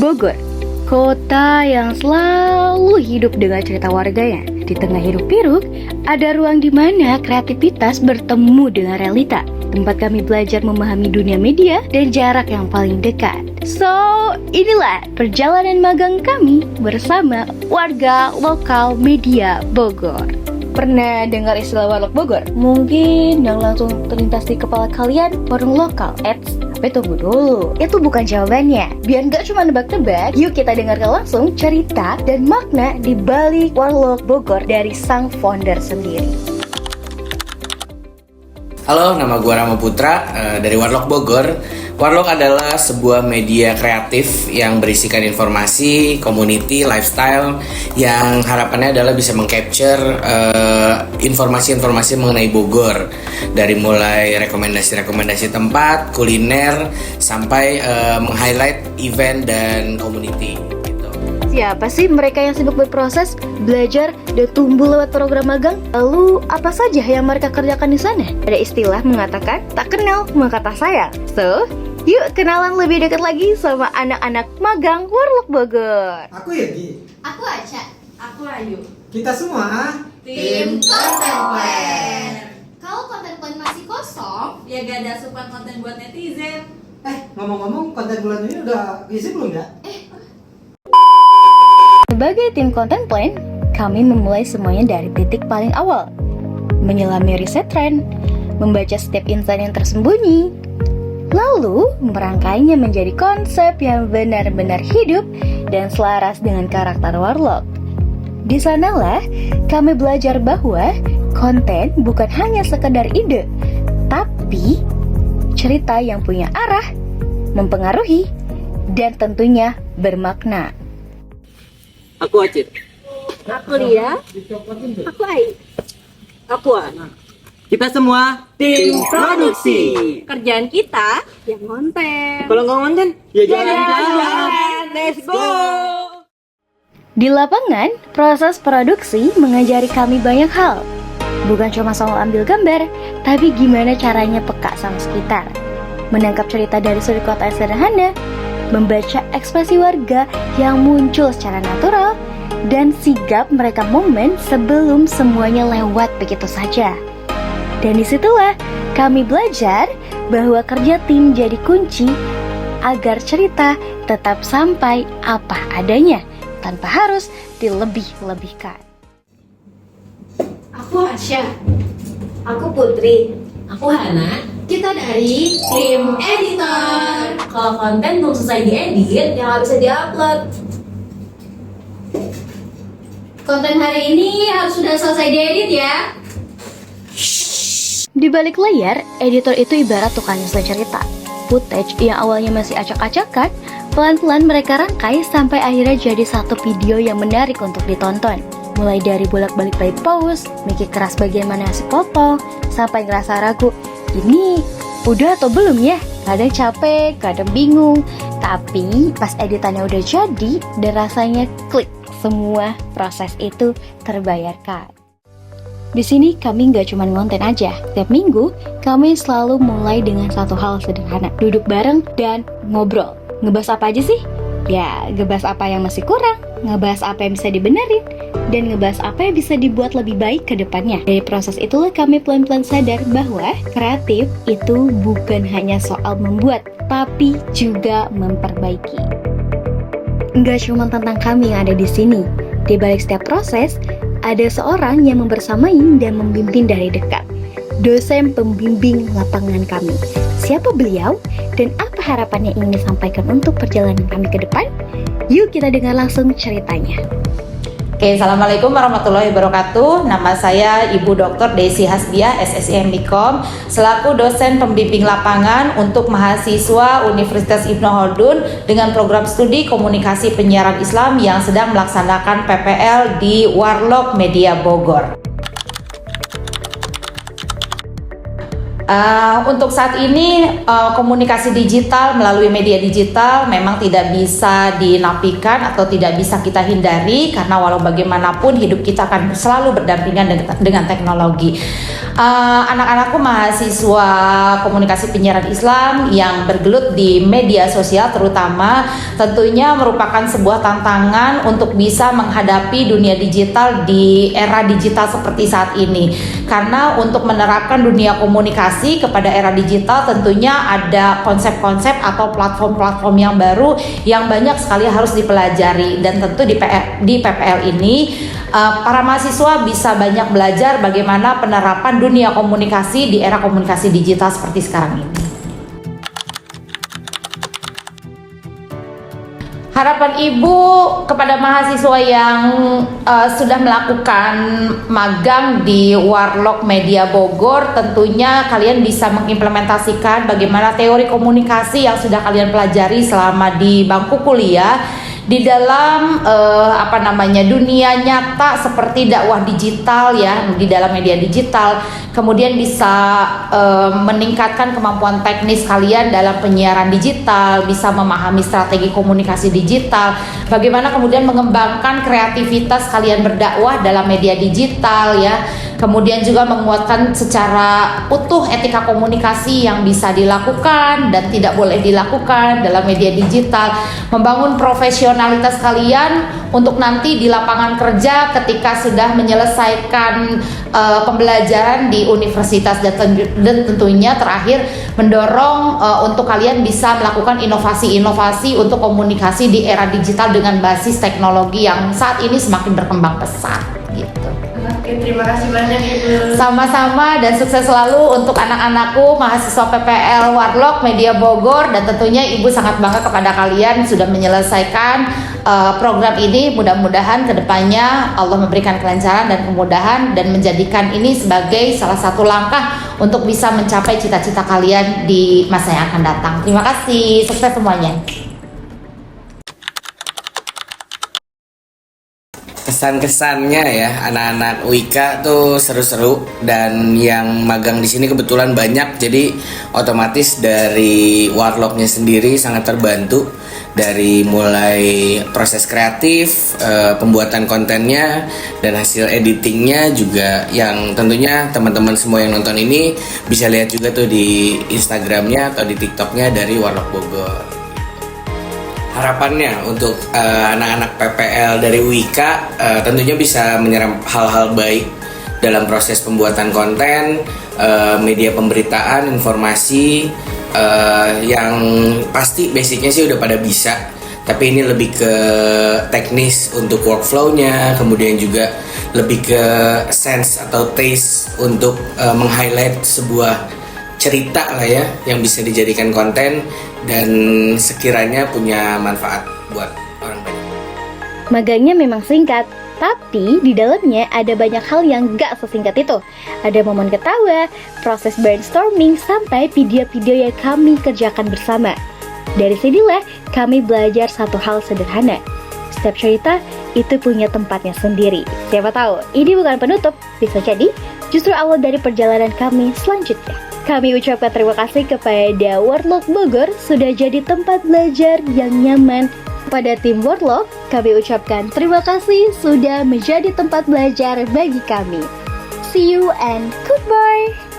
Bogor, kota yang selalu hidup dengan cerita warganya. Di tengah hiruk-pikuk, ada ruang di mana kreativitas bertemu dengan realita. Tempat kami belajar memahami dunia media dan jarak yang paling dekat. So, inilah perjalanan magang kami bersama warga lokal media Bogor. Pernah dengar istilah warlock Bogor? Mungkin yang langsung terlintas di kepala kalian warung lokal. Tapi tunggu dulu, itu bukan jawabannya. Biar nggak cuma nebak-nebak, yuk kita dengarkan langsung cerita dan makna di balik warlock Bogor dari sang founder sendiri. Halo, nama gue Rama Putra dari Warlock Bogor. Warlock adalah sebuah media kreatif yang berisikan informasi, community, lifestyle yang harapannya adalah bisa mengcapture informasi-informasi mengenai Bogor, dari mulai rekomendasi-rekomendasi tempat, kuliner, sampai meng-highlight event dan community. Siapa sih mereka yang sibuk berproses, belajar, dan tumbuh lewat program magang? Lalu apa saja yang mereka kerjakan di sana? Ada istilah mengatakan, tak kenal maka tak sayang. So, yuk kenalan lebih dekat lagi sama anak-anak magang Warlock Bogor. Aku Yogi. Aku Aca. Aku Ayu. Kita semua Tim Content Plan. Kalau konten plan masih kosong, ya gak ada asupan konten buat netizen. ngomong-ngomong konten bulan ini udah isi belum ya? Sebagai tim Content Plan, kami memulai semuanya dari titik paling awal. Menyelami riset tren, membaca setiap insight yang tersembunyi, lalu merangkainya menjadi konsep yang benar-benar hidup dan selaras dengan karakter Warlock. Di sanalah kami belajar bahwa konten bukan hanya sekedar ide, tapi cerita yang punya arah, mempengaruhi, dan tentunya bermakna. Aku Acit. Aku Lia. Aku Ai. Aku Ana. Kita semua tim produksi. Kerjaan kita yang konten. Kalau nggak konten, ya jalan-jalan. Let's go. Di lapangan, proses produksi mengajari kami banyak hal. Bukan cuma soal ambil gambar, tapi gimana caranya peka sama sekitar. Menangkap cerita dari sudut kota yang sederhana, membaca ekspresi warga yang muncul secara natural, dan sigap mereka momen sebelum semuanya lewat begitu saja. Dan disitulah kami belajar bahwa kerja tim jadi kunci agar cerita tetap sampai apa adanya, tanpa harus dilebih-lebihkan. Aku Asya. Aku Putri. Aku Hana. Kita dari tim editor. Kalau konten belum selesai diedit, ya nggak bisa diupload. Konten hari ini harus sudah selesai diedit ya. Di balik layar, editor itu ibarat tukang nyusun cerita. Footage yang awalnya masih acak-acakan, pelan-pelan mereka rangkai sampai akhirnya jadi satu video yang menarik untuk ditonton. Mulai dari bolak-balik play pause, mikir keras bagian mana yang sepotong, sampai ngerasa ragu, ini udah atau belum ya? Kadang capek, kadang bingung. Tapi pas editannya udah jadi dan rasanya klik, semua proses itu terbayarkan. Di sini kami nggak cuma ngonten aja. Setiap minggu kami selalu mulai dengan satu hal sederhana, duduk bareng dan ngobrol. Ngebahas apa aja sih? Ya, ngebahas apa yang masih kurang, ngebahas apa yang bisa dibenerin, dan ngebahas apa yang bisa dibuat lebih baik ke depannya. Dari proses itulah kami pelan-pelan sadar bahwa kreatif itu bukan hanya soal membuat, tapi juga memperbaiki. Nggak cuma tentang kami yang ada di sini. Di balik setiap proses, ada seorang yang membersamai dan membimbing dari dekat. Dosen pembimbing lapangan kami. Siapa beliau dan apa harapannya ingin disampaikan untuk perjalanan kami ke depan? Yuk kita dengar langsung ceritanya. Oke, Assalamualaikum warahmatullahi wabarakatuh. Nama saya Ibu Dr. Desi Hasbiah, SSI MIKOM, selaku dosen pembimbing lapangan untuk mahasiswa Universitas Ibnu Khaldun dengan program studi komunikasi penyiaran Islam yang sedang melaksanakan PPL di Warlock Media Bogor. Untuk saat ini komunikasi digital melalui media digital memang tidak bisa dinafikan atau tidak bisa kita hindari, karena walau bagaimanapun hidup kita akan selalu berdampingan dengan teknologi. Anak-anakku mahasiswa komunikasi penyiaran Islam yang bergelut di media sosial terutama tentunya merupakan sebuah tantangan untuk bisa menghadapi dunia digital di era digital seperti saat ini, karena untuk menerapkan dunia komunikasi kepada era digital tentunya ada konsep-konsep atau platform-platform yang baru yang banyak sekali harus dipelajari, dan tentu di PPL ini para mahasiswa bisa banyak belajar bagaimana penerapan dunia komunikasi di era komunikasi digital seperti sekarang ini. Harapan Ibu kepada mahasiswa yang sudah melakukan magang di Warlock Media Bogor, tentunya kalian bisa mengimplementasikan bagaimana teori komunikasi yang sudah kalian pelajari selama di bangku kuliah di dalam dunia nyata seperti dakwah digital ya, di dalam media digital. Kemudian bisa meningkatkan kemampuan teknis kalian dalam penyiaran digital, bisa memahami strategi komunikasi digital, bagaimana kemudian mengembangkan kreativitas kalian berdakwah dalam media digital ya. Kemudian juga menguatkan secara utuh etika komunikasi yang bisa dilakukan dan tidak boleh dilakukan dalam media digital, membangun profesionalitas kalian untuk nanti di lapangan kerja ketika sudah menyelesaikan pembelajaran di universitas, dan tentunya terakhir mendorong untuk kalian bisa melakukan inovasi-inovasi untuk komunikasi di era digital dengan basis teknologi yang saat ini semakin berkembang pesat gitu. Oke, terima kasih banyak Ibu. Sama-sama, dan sukses selalu untuk anak-anakku mahasiswa PPL Warlock Media Bogor, dan tentunya Ibu sangat bangga kepada kalian sudah menyelesaikan program ini. Mudah-mudahan kedepannya Allah memberikan kelancaran dan kemudahan dan menjadikan ini sebagai salah satu langkah untuk bisa mencapai cita-cita kalian di masa yang akan datang. Terima kasih, sukses semuanya. Kesan-kesannya ya, anak-anak UIK tuh seru-seru, dan yang magang di sini kebetulan banyak, jadi otomatis dari Warlocknya sendiri sangat terbantu dari mulai proses kreatif, pembuatan kontennya, dan hasil editingnya juga, yang tentunya teman-teman semua yang nonton ini bisa lihat juga tuh di Instagramnya atau di TikToknya dari Warlock Bogor. Harapannya untuk anak-anak PPL dari UIK tentunya bisa menyerap hal-hal baik dalam proses pembuatan konten, media pemberitaan, informasi, yang pasti basicnya sih udah pada bisa, tapi ini lebih ke teknis untuk workflow-nya, kemudian juga lebih ke sense atau taste untuk meng-highlight sebuah cerita lah ya, yang bisa dijadikan konten dan sekiranya punya manfaat buat orang banyak. Magangnya memang singkat, tapi di dalamnya ada banyak hal yang gak sesingkat itu. Ada momen ketawa, proses brainstorming, sampai video-video yang kami kerjakan bersama. Dari sinilah kami belajar satu hal sederhana. Setiap cerita itu punya tempatnya sendiri. Siapa tahu, ini bukan penutup, bisa jadi justru awal dari perjalanan kami selanjutnya. Kami ucapkan terima kasih kepada Warlock Bogor sudah jadi tempat belajar yang nyaman. Pada tim Warlock, kami ucapkan terima kasih sudah menjadi tempat belajar bagi kami. See you and goodbye.